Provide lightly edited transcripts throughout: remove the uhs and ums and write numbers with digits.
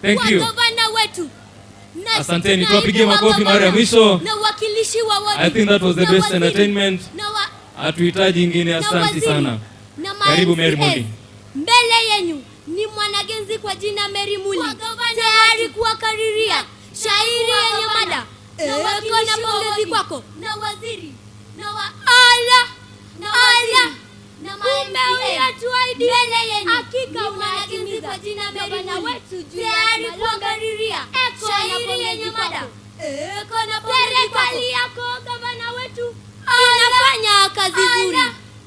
Thank you. Gavana wetu. Asanteni, tuwapigie makofi mara ya mwisho. Na wakilishi wa wadi. I think that was the best entertainment. Hatuhitaji ingine, asante sana. Karibu Mary Muli. Mbele yenu ni mwanagenzi kwa jina Mary Muli. Tayari kuwakariria shairi yenye mada. Eko na pongezi kwako. Na waziri. Na wa ala. Na waziri. Na umeuya tuaidi. Mbele yenu. Hakika mwanagenzi kwa jina Mary Muli. Tayari kuwakariria shairi yenye mada. Eko na pongezi kwako. Serikali yako gavana wetu inafanya kazi nzuri.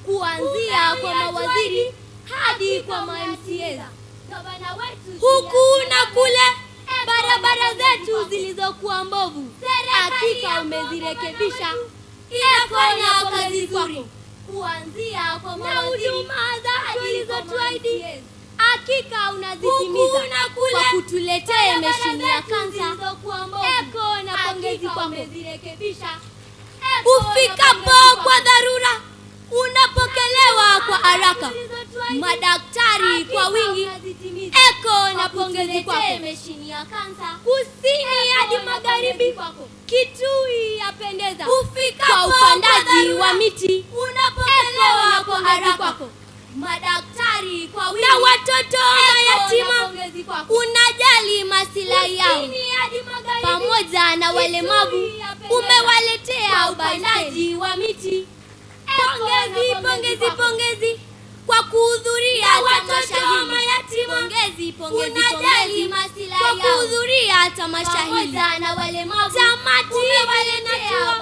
Kuanzia kwa mawaziri hadi kwa ma-MCA. Huku na kule barabara zetu zilizokuwa mbovu, hakika umezirekebisha. Inafanya kazi nzuri. Kuanzia kwa mawaziri hadi kwa ma-MCA. Hakika unazitimiza kwa kutuletea mashine ya kansa. Eko na pongezi kwa umezirekebisha. Ufikapo kwa dharura unapokelewa kwa haraka. Madaktari kwa wingi. Eko na pongezi kwako. Kusini hadi magharibi Kitui yapendeza. Ufikapo kwa upandaji wa miti unapokelewa kwa haraka. Madaktari kwa wingi. Na watoto mayatima unajali maslahi yao. Pamoja na walemavu umewaletea upandaji wa miti. Pongezi, pongezi, pongezi kwa kuhudhuria tamasha hili. Pongezi, pongezi, pongezi kwa kuhudhuria tamasha hili. Tamati umewaletea.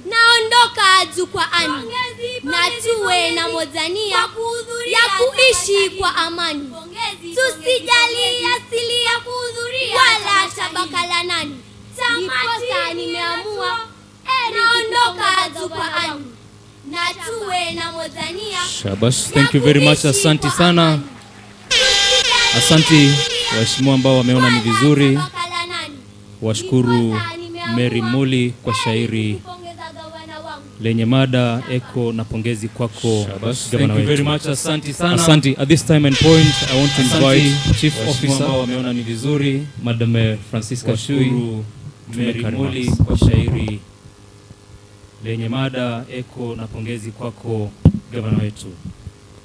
Naondoka jukwaani na tuwe na modhania ya kuishi kwa amani. Tusijali asili ya kuhudhuria wala tabaka la nani. Ndiposa nimeamua naondoka jukwaani na tuwe na modhania. Shabash, thank you very much. Asante sana. Asante waheshimiwa ambao wameona ni vizuri. Washukuru Mary Muli kwa shairi lenye mada eko na pongezi kwako. Thank you very much. Asante sana. Asante. At this time and point I want to invite Chief Officer ambao wameona ni vizuri, Madam Francisca Chui, Mary Muli kwa shairi lenye mada eko na pongezi kwako gavana wetu.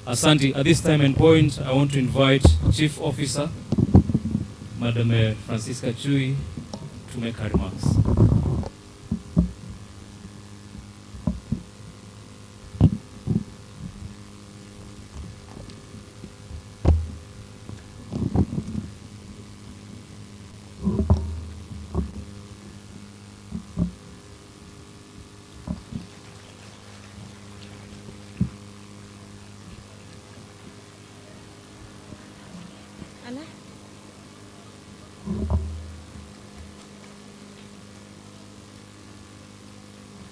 Asante. At this time and point I want to invite Chief Officer Madam Francisca Chui to make her remarks.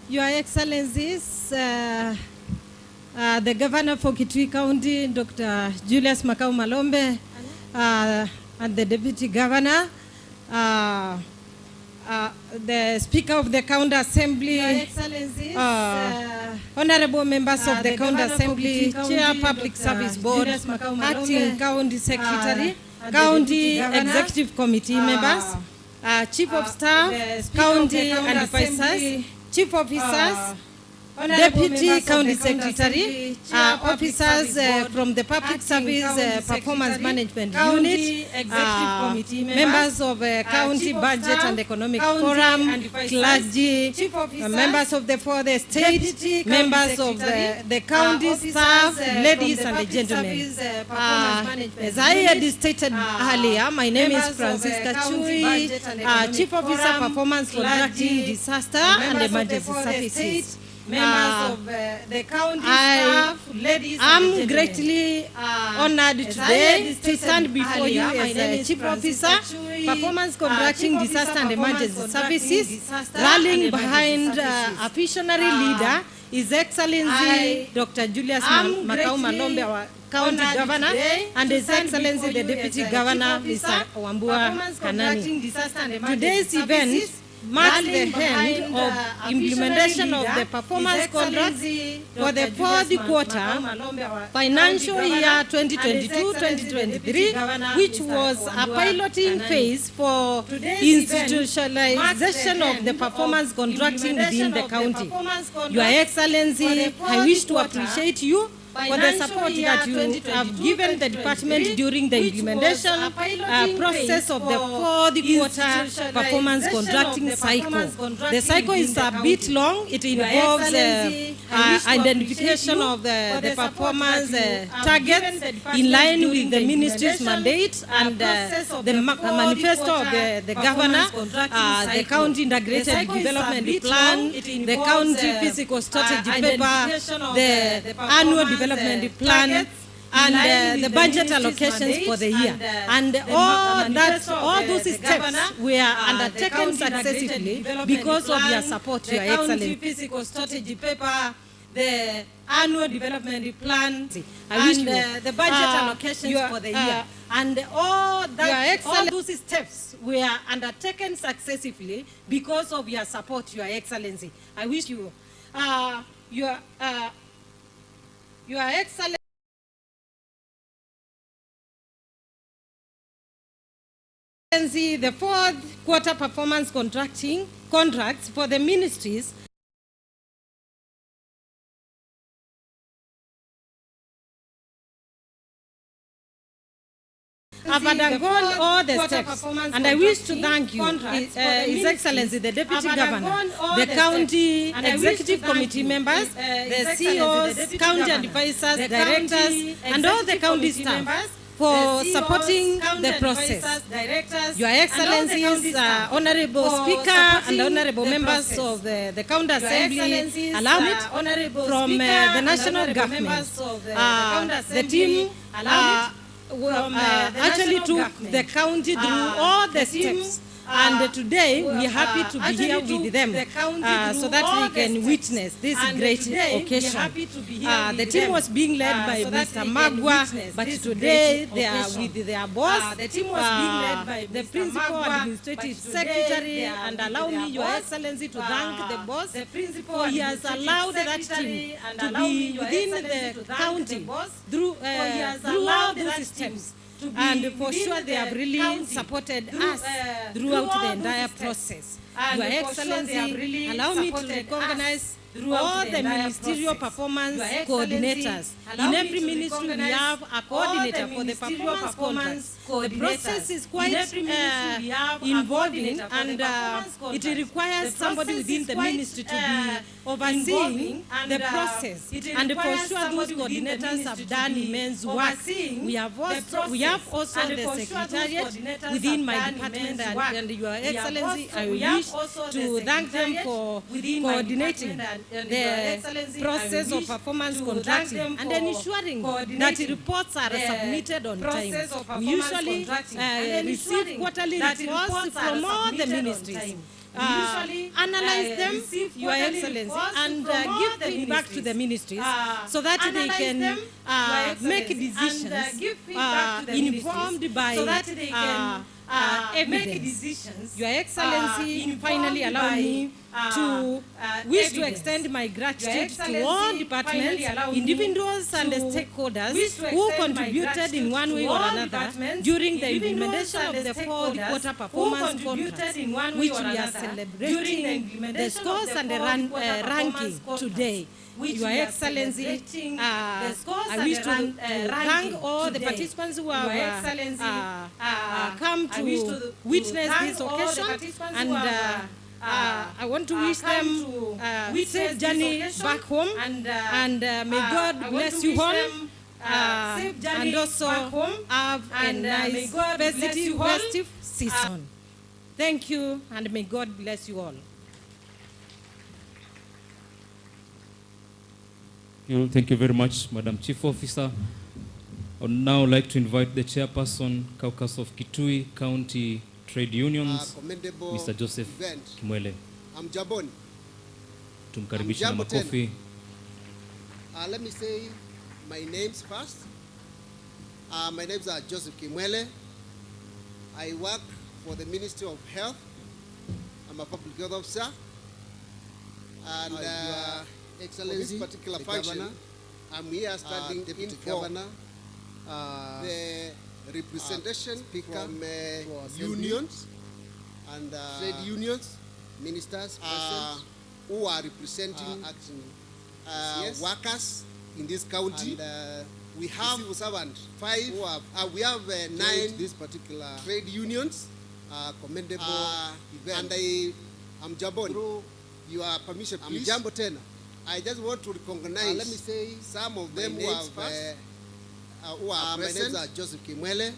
Your Excellencies, the Governor for Kitui County, Dr. Julius Makau Malombe, and the Deputy Governor, the Speaker of the County Assembly, Your Excellencies, Honorable Members of the County Assembly, Chair Public Service Board, Acting County Secretary, County Executive Committee members, Chief of Staff, County and Advisors, Chief Officers, Deputy County Secretary, officers from the Public Service Performance Management Unit, members of County Budget and Economic Forum, clergy, members of the fourth estate, members of the county staff, ladies and gentlemen. As I had stated earlier, my name is Francisca Chui, Chief Officer Performance Contracting Disaster and Emergency Services. Members of the county staff, ladies I'm greatly honored today to stand before you as a Chief Officer, Performance Contracting Disaster and Emergency Services, rallying behind a visionary leader, His Excellency Dr. Julius Makau Malombe, our County Governor, and His Excellency the Deputy Governor, Mr. Wambua Kanani. Today's event marks the end of implementation of the performance contracts for the fourth quarter financial year 2022-2023, which was a piloting phase for institutionalization of the performance contracting within the county. Your Excellency, I wish to appreciate you for the support that you have given the department during the implementation process of the fourth quarter performance contracting cycle. The cycle is a bit long. It involves identification of the performance targets in line with the ministry's mandate and the manifesto of the governor, the county integrated development plan, the county physical strategy paper, the annual development plan, and the budget allocations for the year. And all those steps were undertaken successfully because of your support, Your Excellency. Physical strategy paper, the annual development plan, and the budget allocations for the year. And all those steps were undertaken successfully because of your support, Your Excellency. I wish you, Your Excellency, the fourth quarter performance contracts for the ministries have undergone all the steps, and I wish to thank you, His Excellency, the Deputy Governor, the County Executive Committee members, the CEOs, County Advisors, Directors, and all the county staff for supporting the process. Your Excellencies, Honorable Speaker and Honorable members of the County Assembly, allow me from the national government, the team actually took the county through all the steps, and today we are happy to be here with them so that we can witness this great occasion. The team was being led by Mr. Magwa, but today they are with their boss, the principal administrative secretary, and allow me, Your Excellency, to thank the boss for he has allowed that team to be within the county throughout those steps. And for sure they have really supported us throughout the entire process. Your Excellency, allow me to recognize all the ministerial performance coordinators. In every ministry we have a coordinator for the performance contracts. The process is quite involving, and it requires somebody within the ministry to be overseeing the process. And for sure those coordinators have done immense work. We have also the secretariat within my department, and Your Excellency, I wish to thank them for coordinating the process of performance contracting and ensuring that reports are submitted on time. We usually receive quarterly reports from all the ministries. Analyze them, Your Excellency, and give feedback to the ministries so that they can make decisions informed by evidence. Your Excellency, finally allow me to wish to extend my gratitude to all departments, individuals and stakeholders who contributed in one way or another during the implementation of the fourth quarter performance contract, which we are celebrating the scores and the ranking today. Your Excellency, I wish to thank all the participants who have come to witness this occasion, and I want to wish them safe journey back home, and may God bless you all, and also have a nice festive season. Thank you, and may God bless you all. Thank you very much, Madam Chief Officer. I would now like to invite the Chairperson, Caucus of Kitui County Trade Unions, Mr. Joseph Kimwele. Tumkaribisha na makofi. Let me say my names first. My names are Joseph Kimwele. I work for the Ministry of Health. I'm a public health officer, and Your Excellency, for this particular function, Governor, I'm here standing in for Governor, the representation from unions and trade unions, ministers present, who are representing workers in this county. And, we have five. We have 9 this particular trade unions. Commendable event. And I'm Jambon. Through your permission, please. I'm Jambo Tena. I just want to recognize. Let me say some of them who are present. My names are Joseph Kimwele.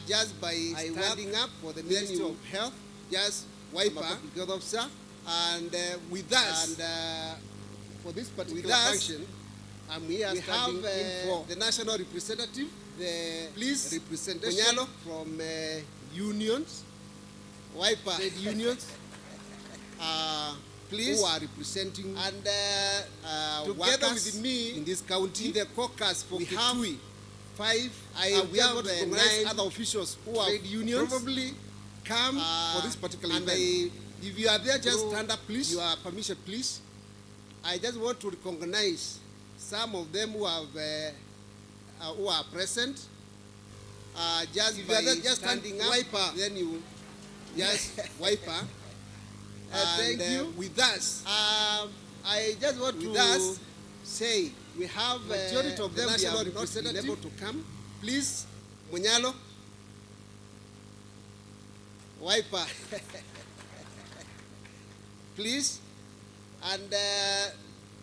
Just by standing up for the Ministry of Health, just Wiper, public health officer, and with us, and for this particular function, I'm here standing in for the national representative, the police representation from unions, Wiper trade unions, police who are representing, and together with me in this county, in the caucus for Kitui, 5. We have 9 other officials who are unions probably come for this particular event. If you are there, just stand up, please. Your permission, please. I just want to recognize some of them who have who are present. Just if you are there, just standing up, Wiper, then you just Wiper. Thank you. With us, I just want to say we have majority of them national representative able to come. Please, Munyalo, Wiper, please, and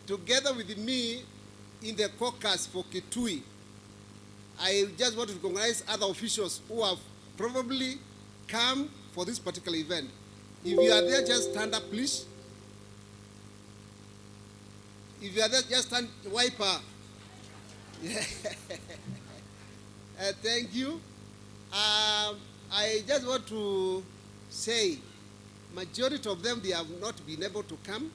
together with me in the caucus for Kitui, I just want to recognize other officials who have probably come for this particular event. If you are there, just stand up, please. If you are there, just stand, Wiper. Thank you. I just want to say, majority of them, they have not been able to come.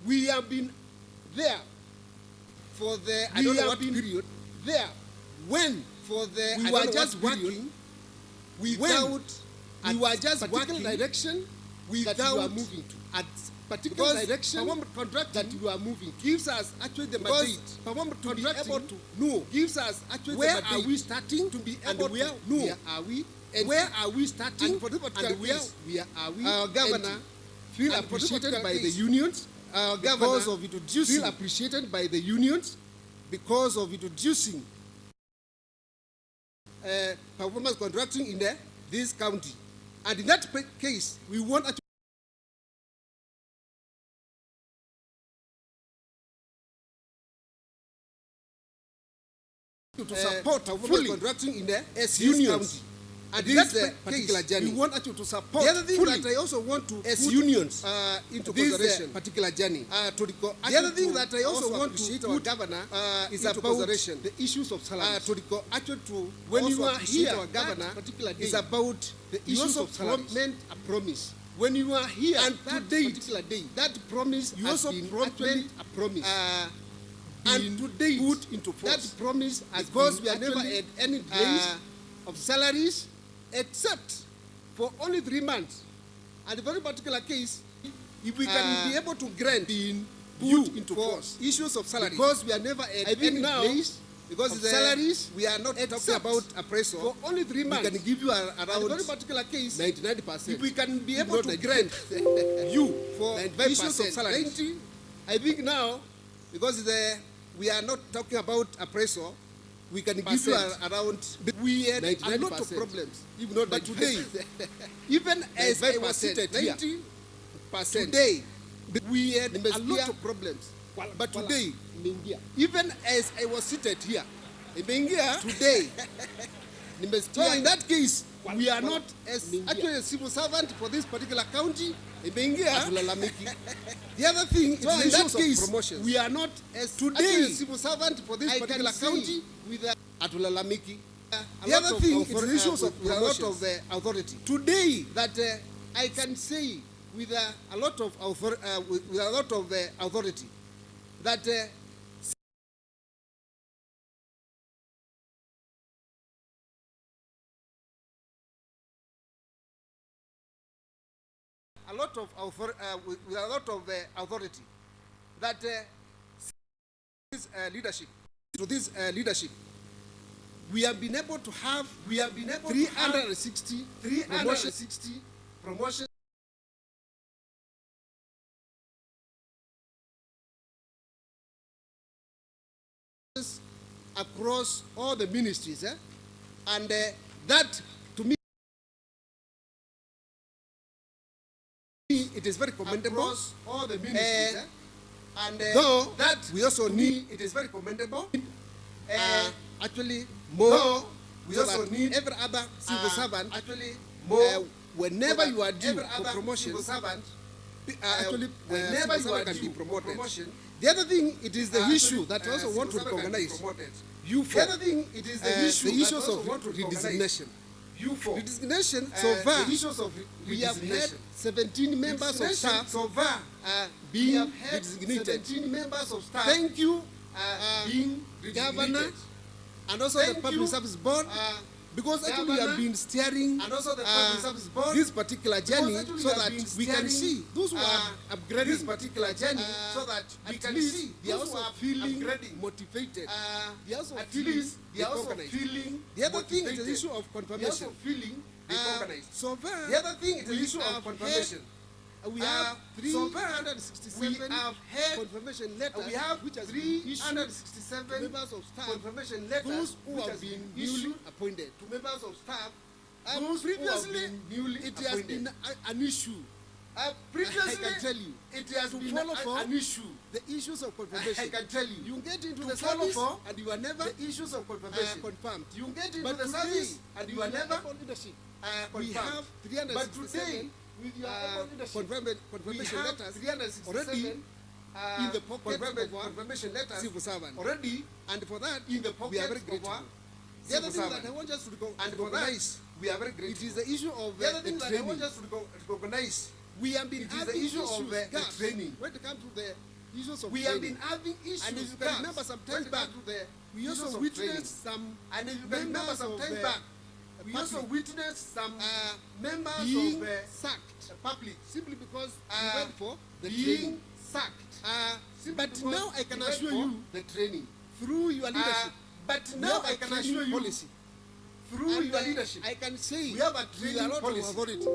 We have been there for the, I don't know what period, there when for the, we were just working without, we were just working direction without that you are moving to. At particular direction that you are moving gives us actually the mandate to be able to know, gives us actually where are we starting to be able to know, where are we, and where are we starting, and for the particular where are we. Our governor feel appreciated by the unions. Our governor because of introducing, feel appreciated by the unions because of introducing performance contracting in this county. And in that case, we want to support fully contracting in the unions. And this particular journey, we want you to support. The other thing that I also want to put unions into consideration, particular journey. The other thing that I also want to put our governor is about the issues of salaries. When you are here, our governor is about the issues of salaries. Meant a promise. When you are here, and today, particular day, that promise you has also been a promise. And today, put into force. That promise has because we have never had any delays of salaries, except for only 3 months. And the very particular case, if we can be able to grant in put into force issues of salaries, because we have never had any delays because of salaries, we are not talking about appraisal. For only 3 months, we can give you around the very particular case 99%. If we can be able to grant you for issues of salaries, I think now, because we are not talking about appraisal, we can give you around. We had a lot of problems, even not. But today, even as I was seated here, today we had a lot of problems. But today, even as I was seated here, today, so in that case, we are not actually a civil servant for this particular county. The other thing is, in that case, we are not today a civil servant for this particular county with Atulalamiki. The other thing is the issues of a lot of authority. Today, that I can say with a lot of authority that a lot of authority that this leadership we have been able to have 360 promotions across all the ministries, and that to me it is very commendable. Across all the ministries, and though that we also need, it is very commendable. Actually, more we also need every other civil servant. Actually, more whenever you are due for promotion, actually, whenever you are due be promoted. The other thing, it is the issue that I also want to recognize. The other thing, it is the issues of redesignation. Redesignation, so far, we have had 17 members of staff so far being designated. Thank you, being governor, and also the Public Service Board, because actually we have been steering this particular journey so that we can see those who are upgrading this particular journey, so that we can see they are also feeling motivated. They are also feeling recognized. The other thing is the issue of confirmation. So far, the other thing is the issue of confirmation. We have 367 confirmation letters, which has been issued to members of staff, confirmation letters, those who have been newly appointed to members of staff. Previously, it has been an issue. Previously, I can tell you, it has been an issue. The issues of confirmation. I can tell you, you get into the service and you are never the issues of confirmation confirmed. You get into the service and you are never leadership. We have 367. But today, with your confirmation letters already in the pocket of confirmation letters civil servant already, and for that in the pocket we are very grateful. The other thing that I want us to recognize, we are very grateful. It is the issue of the other thing that I want us to recognize. We have been having the issue of the training. When it comes to the issues of we have been having issues. And if you can remember some time back, we also witnessed some. And if you can remember some time back, we also witnessed some members being sacked public simply because we went for the training. Sacked. But now I can assure you the training through your leadership. But now I can assure you policy through your leadership. I can say we have a training policy.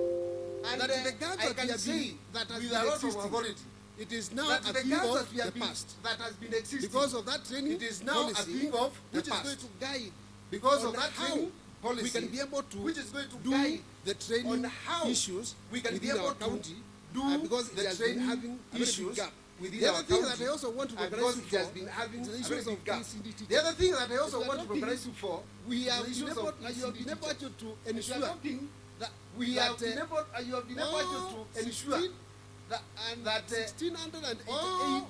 And that the gaps that we have been that has been existing, it is now a thing of the past that has been existing. Because of that training, it is now a thing of which is going to guide. Because of that training policy, we can be able to which is going to do the training on how issues we can be able to do because the training having issues within The our other thing county, that I also want to because congratulate it you has for been having is the a issues very of big gap. ECD teachers. The other thing that I also If you want are to talking, congratulate you for, we have the been issues able, of you have been ECD able teachers. to If you are ensure talking, that you have been able to ensure that 1688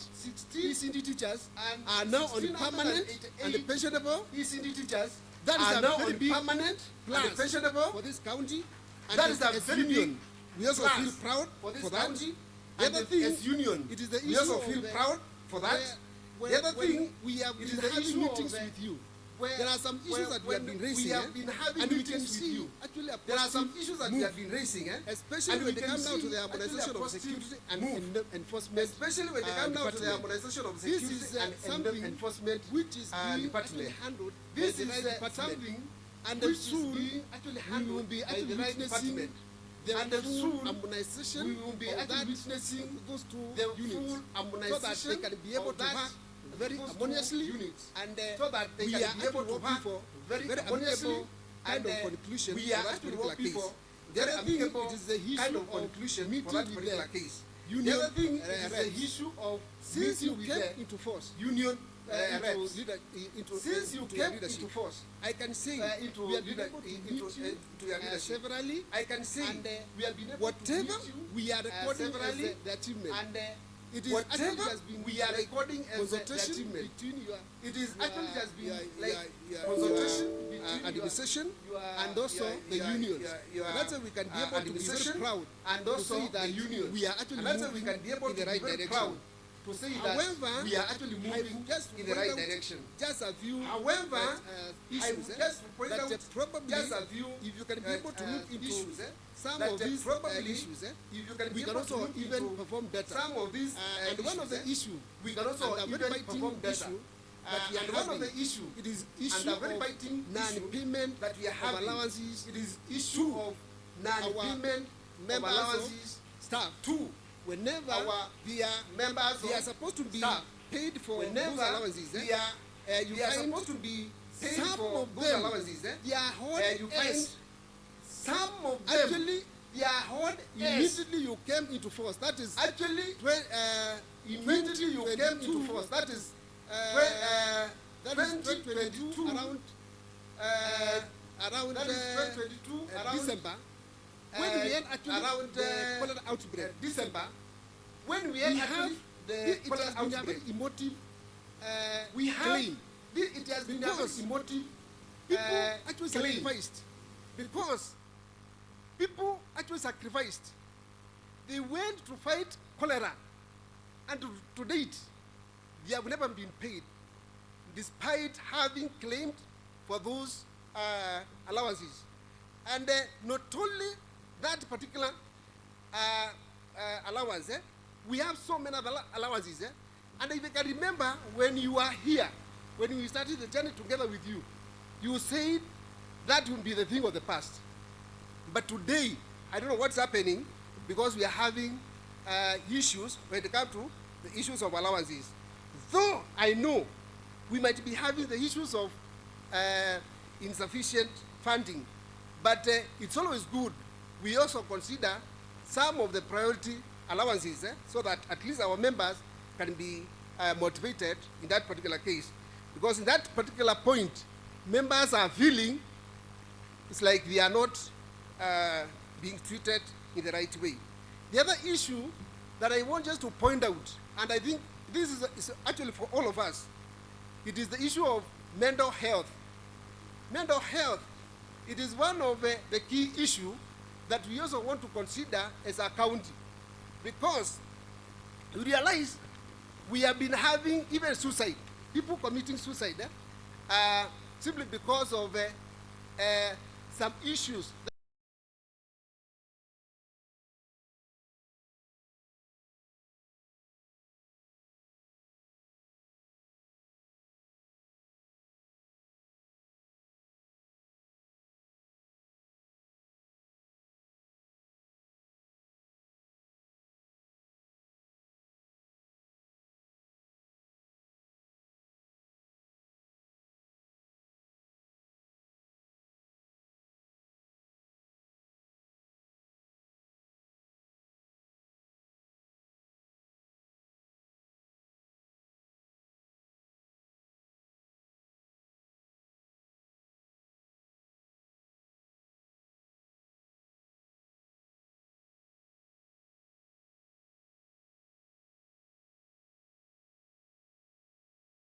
ECD teachers and are now on permanent and 1688 pensionable. ECD teachers That is are a now very on big permanent plus and pensionable. for this county. And That is a as very union, big we also plus feel proud for this for that. county. The And other thing, as union, it is the we issue also of feel the- proud for that. Where, The other when thing, we have it been is the having issue of meetings the- with you. where- There are some issues that we have been raising. We have been having and we can meetings with see you. actually a There are some positive issues that move, we have been raising, especially and when we they can come down to see the actually a harmonization of positive security and move. enforcement. especially when they come down to the department. harmonization of This security is and something enforcement which is being department. actually handled This by the is right department. something And which soon is being actually we will handled be by actually the right witnessing department. the And full soon harmonization we will be of actually that witnessing those two the units, full so that harmonization they can be able of to that work very those two harmoniously, units. and So that they we can are be able to working work for very harmoniously harmoniously kind and, of conclusion we for are that actually particular working case. for The other very thing, amicable it is the issue kind of of conclusion meeting for that with particular the case. union The other thing is reps. the issue of Since you meeting came with the into force, union reps. since you came leadership. into force, I can say Into we have been leader- able to into- meet you to your leadership. severally, I can say and we have been able whatever to meet you we are recording as severally, the achievement. and It is whatever actually has been we are recording as the consultation achievement. between your It is actually has been like your consultation between administration your- and also your- the your- unions. your, That's why we can be able to be very administration proud and to also say that the unions. we are actually And that's why moving we can be able in the to right be very direction. proud to say that However, we are actually I moving would just in the right point out direction. Just a few However, I issues would just point that out probably just a few if you can be able to look into issues some that of these probably issues, if you can we be can able to also look even into perform better. some of these And one of the issues, issue, we can also and a even very biting perform better. issue that we are And one of having, the issue, it is and issue a very of biting non-payment that we are of having, allowances it is issue of non-payment of members of allowances staff. to Whenever our they are members they are of supposed to be staff. paid for Whenever those allowances, they are, you they are find supposed to be paid some for of those them, allowances. they are hard You find earned. some of them Actually, they are hard earned. immediately you came into force. That is Actually, immediately you came into force. That is that is 2022 2022 around that is 2022 around December when we had actually around the cholera outbreak. December when we We had have actually the it has cholera been a outbreak. very emotive We have claim. it has been a Because very emotive People actually claim. sacrificed because people actually sacrificed. They went to fight cholera, and to date, they have never been paid, despite having claimed for those allowances. And not only that particular allowance, we have so many other allowances. And if you can remember, when you are here, when we started the journey together with you, you said that will be the thing of the past. But today, I don't know what's happening, because we are having issues when it comes to the issues of allowances. Though I know we might be having the issues of insufficient funding, but it's always good we also consider some of the priority allowances so that at least our members can be motivated in that particular case. Because in that particular point, members are feeling it's like they are not being treated in the right way. The other issue that I want just to point out, and I think this is actually for all of us, it is the issue of mental health. Mental health, it is one of the key issues that we also want to consider as a county, because we realize we have been having even suicide, people committing suicide simply because of some issues